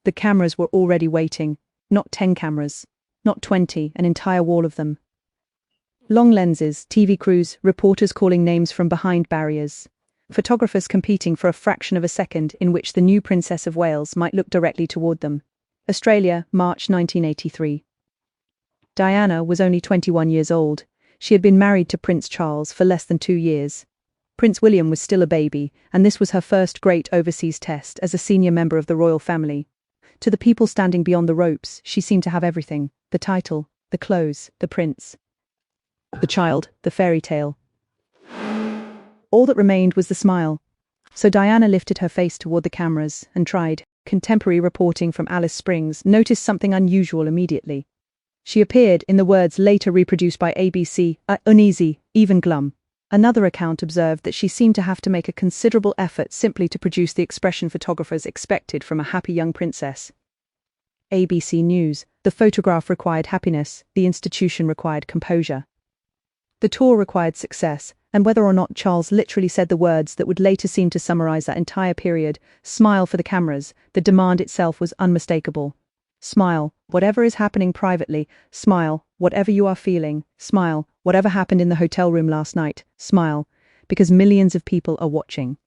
The cameras were already waiting. Not 10 cameras. Not 20, an entire wall of them. Long lenses, TV crews, reporters calling names from behind barriers. Photographers competing for a fraction of a second in which the new Princess of Wales might look directly toward them. Australia, March 1983. Diana was only 21 years old. She had been married to Prince Charles for less than 2 years. Prince William was still a baby, and this was her first great overseas test as a senior member of the royal family. To the people standing beyond the ropes, she seemed to have everything: the title, the clothes, the prince, the child, the fairy tale. All that remained was the smile. So Diana lifted her face toward the cameras and tried. Contemporary reporting from Alice Springs noticed something unusual immediately. She appeared, in the words later reproduced by ABC, uneasy, even glum. Another account observed that she seemed to have to make a considerable effort simply to produce the expression photographers expected from a happy young princess. ABC News: the photograph required happiness, the institution required composure. The tour required success, and whether or not Charles literally said the words that would later seem to summarize that entire period, smile for the cameras, the demand itself was unmistakable. Smile, whatever is happening privately, smile, whatever you are feeling, smile, whatever happened in the hotel room last night, smile, because millions of people are watching.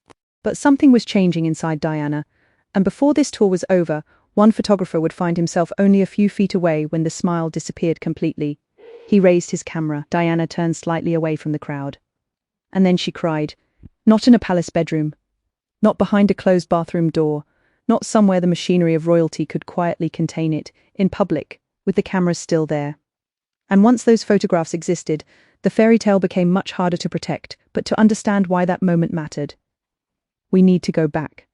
But something was changing inside Diana, and before this tour was over, one photographer would find himself only a few feet away when the smile disappeared completely. He raised his camera. Diana turned slightly away from the crowd. And then she cried. Not in a palace bedroom. Not behind a closed bathroom door. Not somewhere the machinery of royalty could quietly contain it. In public, with the cameras still there. And once those photographs existed, the fairy tale became much harder to protect, but to understand why that moment mattered. We need to go back.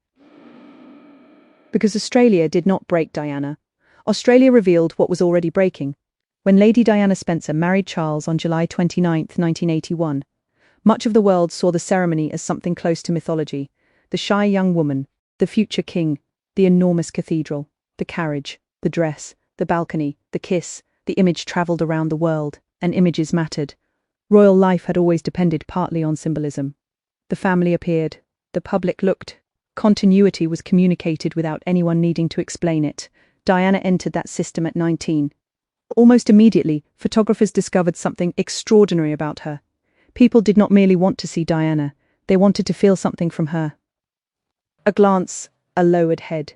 Because Australia did not break Diana. Australia revealed what was already breaking. When Lady Diana Spencer married Charles on July 29, 1981, much of the world saw the ceremony as something close to mythology. The shy young woman, the future king, the enormous cathedral, the carriage, the dress, the balcony, the kiss, the image travelled around the world, and images mattered. Royal life had always depended partly on symbolism. The family appeared. The public looked. Continuity was communicated without anyone needing to explain it. Diana entered that system at 19. Almost immediately, photographers discovered something extraordinary about her. People did not merely want to see Diana, they wanted to feel something from her. A glance, a lowered head,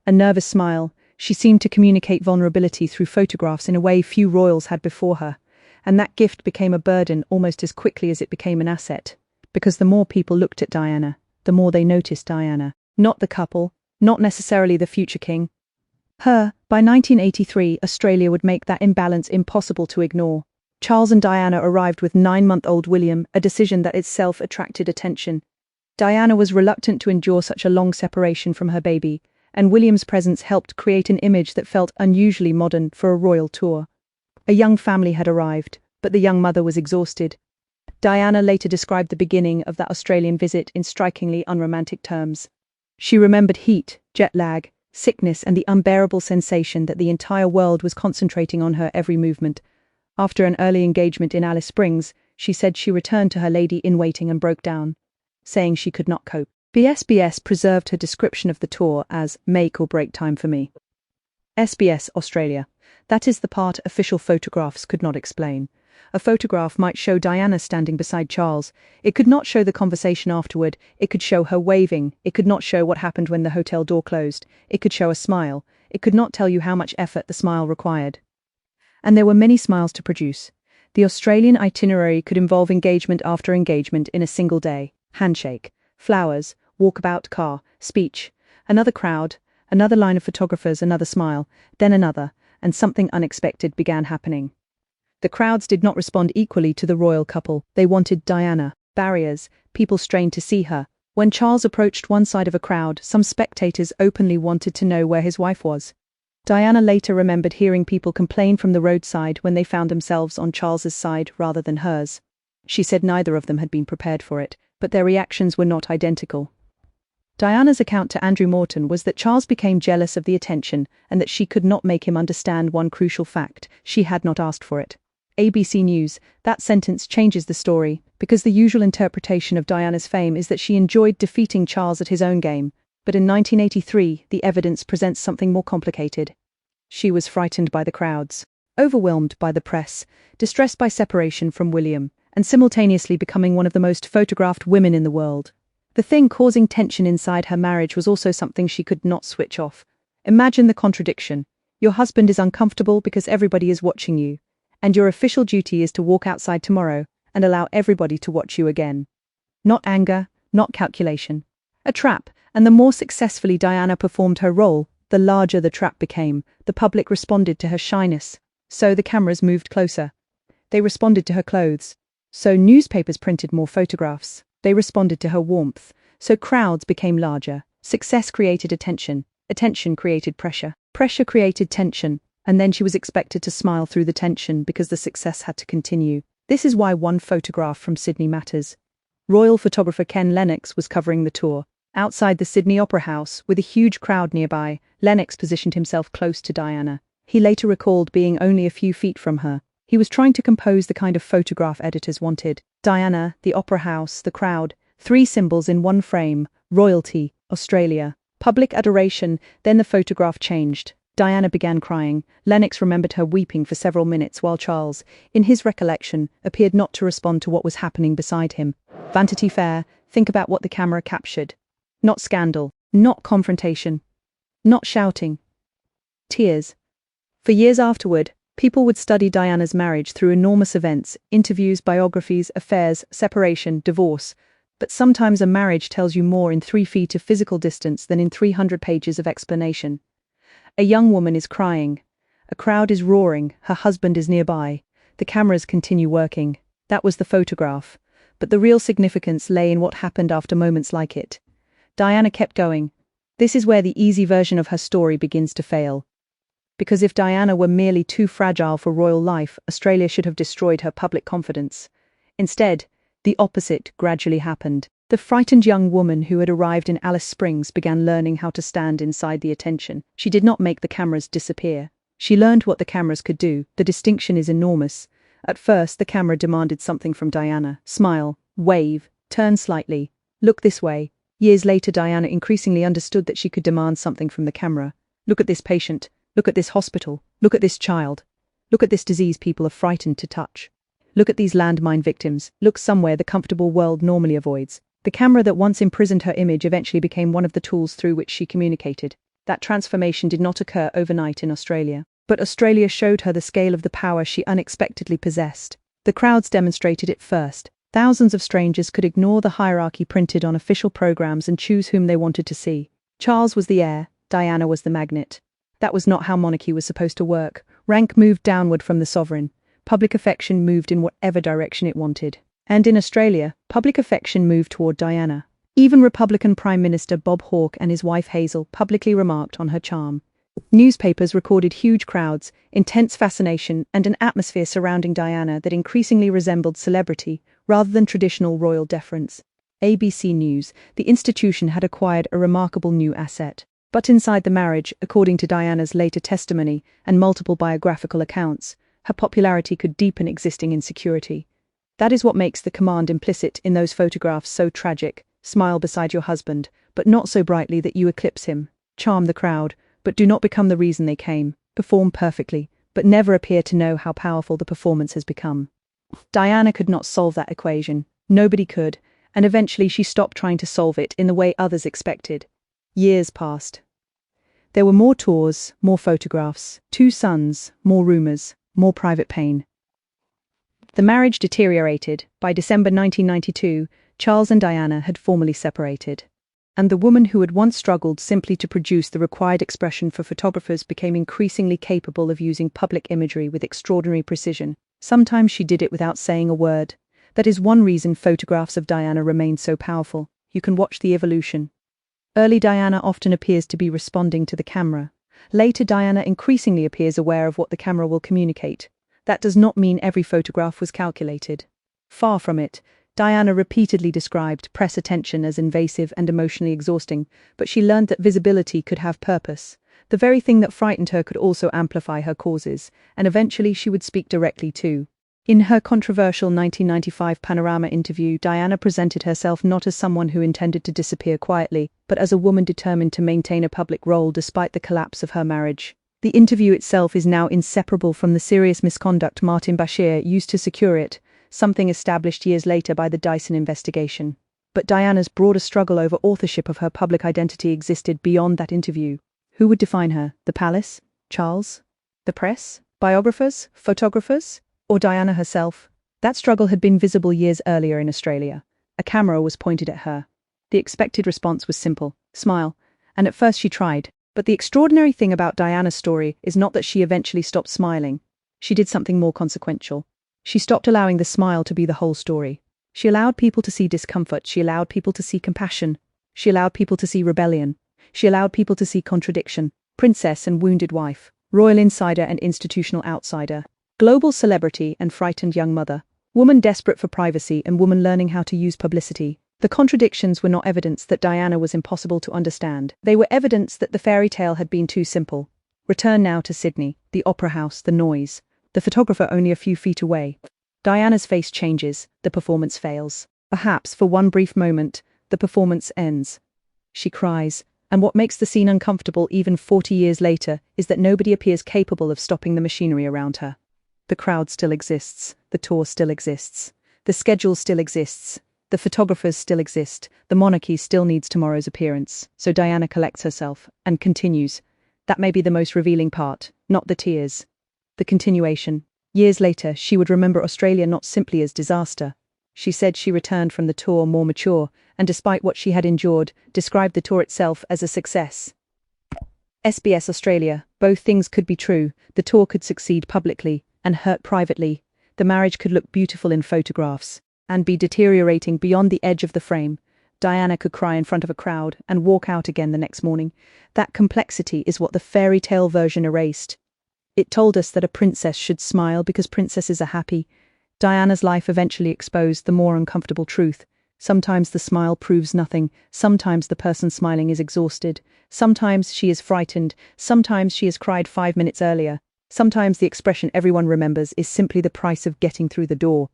a nervous smile. She seemed to communicate vulnerability through photographs in a way few royals had before her, and that gift became a burden almost as quickly as it became an asset, because the more people looked at Diana, the more they noticed Diana. Not the couple, not necessarily the future king. Her. By 1983, Australia would make that imbalance impossible to ignore. Charles and Diana arrived with 9-month-old William, a decision that itself attracted attention. Diana was reluctant to endure such a long separation from her baby, and William's presence helped create an image that felt unusually modern for a royal tour. A young family had arrived, but the young mother was exhausted. Diana later described the beginning of that Australian visit in strikingly unromantic terms. She remembered heat, jet lag, sickness, and the unbearable sensation that the entire world was concentrating on her every movement. After an early engagement in Alice Springs, she said she returned to her lady-in-waiting and broke down, saying she could not cope. SBS preserved her description of the tour as make or break time for me. SBS Australia. That is the part official photographs could not explain. A photograph might show Diana standing beside Charles. It could not show the conversation afterward. It could show her waving. It could not show what happened when the hotel door closed. It could show a smile. It could not tell you how much effort the smile required. And there were many smiles to produce. The Australian itinerary could involve engagement after engagement in a single day. Handshake, flowers, walkabout car, speech, another crowd, another line of photographers, another smile, then another, and something unexpected began happening. The crowds did not respond equally to the royal couple. They wanted Diana. Barriers, people strained to see her. When Charles approached one side of a crowd, some spectators openly wanted to know where his wife was. Diana later remembered hearing people complain from the roadside when they found themselves on Charles's side rather than hers. She said neither of them had been prepared for it, but their reactions were not identical. Diana's account to Andrew Morton was that Charles became jealous of the attention and that she could not make him understand one crucial fact: she had not asked for it. ABC News. That sentence changes the story, because the usual interpretation of Diana's fame is that she enjoyed defeating Charles at his own game. But in 1983, the evidence presents something more complicated. She was frightened by the crowds, overwhelmed by the press, distressed by separation from William, and simultaneously becoming one of the most photographed women in the world. The thing causing tension inside her marriage was also something she could not switch off. Imagine the contradiction. Your husband is uncomfortable because everybody is watching you, and your official duty is to walk outside tomorrow and allow everybody to watch you again. Not anger, not calculation. A trap, and the more successfully Diana performed her role, the larger the trap became. The public responded to her shyness, so the cameras moved closer. They responded to her clothes, so newspapers printed more photographs. They responded to her warmth, so crowds became larger. Success created attention. Attention created pressure. Pressure created tension, and then she was expected to smile through the tension because the success had to continue. This is why one photograph from Sydney matters. Royal photographer Ken Lennox was covering the tour. Outside the Sydney Opera House, with a huge crowd nearby, Lennox positioned himself close to Diana. He later recalled being only a few feet from her. He was trying to compose the kind of photograph editors wanted. Diana, the Opera House, the crowd, three symbols in one frame: royalty, Australia, public adoration. Then the photograph changed. Diana began crying. Lennox remembered her weeping for several minutes while Charles, in his recollection, appeared not to respond to what was happening beside him. Vanity Fair, think about what the camera captured. Not scandal, not confrontation, not shouting. Tears. For years afterward, people would study Diana's marriage through enormous events, interviews, biographies, affairs, separation, divorce. But sometimes a marriage tells you more in 3 feet of physical distance than in 300 pages of explanation. A young woman is crying. A crowd is roaring. Her husband is nearby. The cameras continue working. That was the photograph. But the real significance lay in what happened after moments like it. Diana kept going. This is where the easy version of her story begins to fail. Because if Diana were merely too fragile for royal life, Australia should have destroyed her public confidence. Instead, the opposite gradually happened. The frightened young woman who had arrived in Alice Springs began learning how to stand inside the attention. She did not make the cameras disappear. She learned what the cameras could do. The distinction is enormous. At first, the camera demanded something from Diana. Smile, wave, turn slightly, look this way. Years later, Diana increasingly understood that she could demand something from the camera. Look at this patient. Look at this hospital. Look at this child. Look at this disease people are frightened to touch. Look at these landmine victims. Look somewhere the comfortable world normally avoids. The camera that once imprisoned her image eventually became one of the tools through which she communicated. That transformation did not occur overnight in Australia. But Australia showed her the scale of the power she unexpectedly possessed. The crowds demonstrated it first. Thousands of strangers could ignore the hierarchy printed on official programs and choose whom they wanted to see. Charles was the heir, Diana was the magnet. That was not how monarchy was supposed to work. Rank moved downward from the sovereign. Public affection moved in whatever direction it wanted. And in Australia, public affection moved toward Diana. Even Republican Prime Minister Bob Hawke and his wife Hazel publicly remarked on her charm. Newspapers recorded huge crowds, intense fascination, and an atmosphere surrounding Diana that increasingly resembled celebrity rather than traditional royal deference. ABC News, the institution had acquired a remarkable new asset. But inside the marriage, according to Diana's later testimony and multiple biographical accounts, her popularity could deepen existing insecurity. That is what makes the command implicit in those photographs so tragic. Smile beside your husband, but not so brightly that you eclipse him. Charm the crowd, but do not become the reason they came. Perform perfectly, but never appear to know how powerful the performance has become. Diana could not solve that equation. Nobody could, and eventually she stopped trying to solve it in the way others expected. Years passed. There were more tours, more photographs, 2 sons, more rumors, more private pain. The marriage deteriorated. By December 1992, Charles and Diana had formally separated. And the woman who had once struggled simply to produce the required expression for photographers became increasingly capable of using public imagery with extraordinary precision. Sometimes she did it without saying a word. That is one reason photographs of Diana remain so powerful. You can watch the evolution. Early Diana often appears to be responding to the camera. Later Diana increasingly appears aware of what the camera will communicate. That does not mean every photograph was calculated. Far from it. Diana repeatedly described press attention as invasive and emotionally exhausting, but she learned that visibility could have purpose. The very thing that frightened her could also amplify her causes, and eventually she would speak directly too. In her controversial 1995 Panorama interview, Diana presented herself not as someone who intended to disappear quietly, but as a woman determined to maintain a public role despite the collapse of her marriage. The interview itself is now inseparable from the serious misconduct Martin Bashir used to secure it, something established years later by the Dyson investigation. But Diana's broader struggle over authorship of her public identity existed beyond that interview. Who would define her? The palace? Charles? The press? Biographers? Photographers? Or Diana herself? That struggle had been visible years earlier in Australia. A camera was pointed at her. The expected response was simple: smile. And at first she tried. But the extraordinary thing about Diana's story is not that she eventually stopped smiling. She did something more consequential. She stopped allowing the smile to be the whole story. She allowed people to see discomfort. She allowed people to see compassion. She allowed people to see rebellion. She allowed people to see contradiction. Princess and wounded wife. Royal insider and institutional outsider. Global celebrity and frightened young mother. Woman desperate for privacy and woman learning how to use publicity. The contradictions were not evidence that Diana was impossible to understand. They were evidence that the fairy tale had been too simple. Return now to Sydney, the opera house, the noise. The photographer only a few feet away. Diana's face changes, the performance fails. Perhaps, for one brief moment, the performance ends. She cries, and what makes the scene uncomfortable even 40 years later is that nobody appears capable of stopping the machinery around her. The crowd still exists, the tour still exists, the schedule still exists, the photographers still exist, the monarchy still needs tomorrow's appearance. So Diana collects herself and continues. That may be the most revealing part, not the tears. The continuation. Years later, she would remember Australia not simply as disaster. She said she returned from the tour more mature, and despite what she had endured, described the tour itself as a success. SBS Australia. Both things could be true. The tour could succeed publicly and hurt privately. The marriage could look beautiful in photographs and be deteriorating beyond the edge of the frame. Diana could cry in front of a crowd and walk out again the next morning. That complexity is what the fairy tale version erased. It told us that a princess should smile because princesses are happy. Diana's life eventually exposed the more uncomfortable truth. Sometimes the smile proves nothing. Sometimes the person smiling is exhausted. Sometimes she is frightened. Sometimes she has cried 5 minutes earlier. Sometimes the expression everyone remembers is simply the price of getting through the door.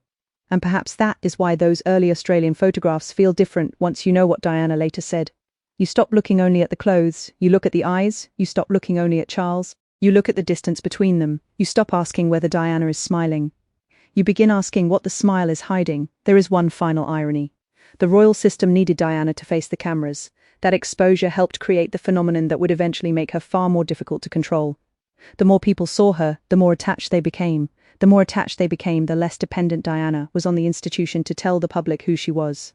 And perhaps that is why those early Australian photographs feel different once you know what Diana later said. You stop looking only at the clothes. You look at the eyes. You stop looking only at Charles. You look at the distance between them. You stop asking whether Diana is smiling. You begin asking what the smile is hiding. There is one final irony. The royal system needed Diana to face the cameras. That exposure helped create the phenomenon that would eventually make her far more difficult to control. The more people saw her, the more attached they became. The more attached they became, the less dependent Diana was on the institution to tell the public who she was.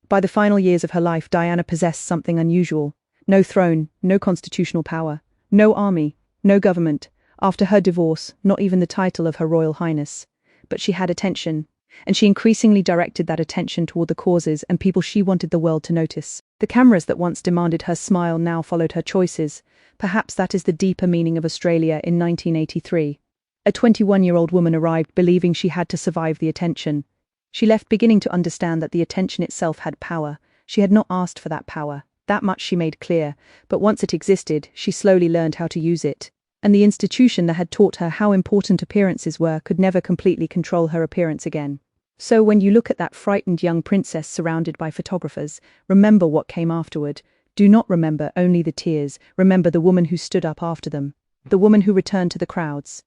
By the final years of her life, Diana possessed something unusual. No throne, no constitutional power, no army, no government. After her divorce, not even the title of Her Royal Highness. But she had attention, and she increasingly directed that attention toward the causes and people she wanted the world to notice. The cameras that once demanded her smile now followed her choices. Perhaps that is the deeper meaning of Australia in 1983. A 21-year-old woman arrived believing she had to survive the attention. She left beginning to understand that the attention itself had power. She had not asked for that power. That much she made clear. But once it existed, she slowly learned how to use it. And the institution that had taught her how important appearances were could never completely control her appearance again. So when you look at that frightened young princess surrounded by photographers, remember what came afterward. Do not remember only the tears. Remember the woman who stood up after them. The woman who returned to the crowds.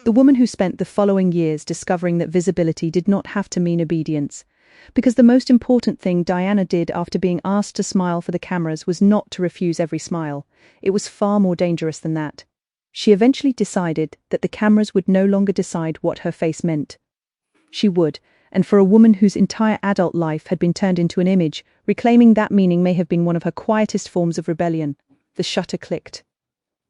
The woman who spent the following years discovering that visibility did not have to mean obedience. Because the most important thing Diana did after being asked to smile for the cameras was not to refuse every smile. It was far more dangerous than that. She eventually decided that the cameras would no longer decide what her face meant. She would, and for a woman whose entire adult life had been turned into an image, reclaiming that meaning may have been one of her quietest forms of rebellion. The shutter clicked.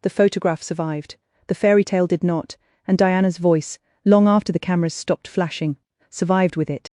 The photograph survived. The fairy tale did not, and Diana's voice, long after the cameras stopped flashing, survived with it.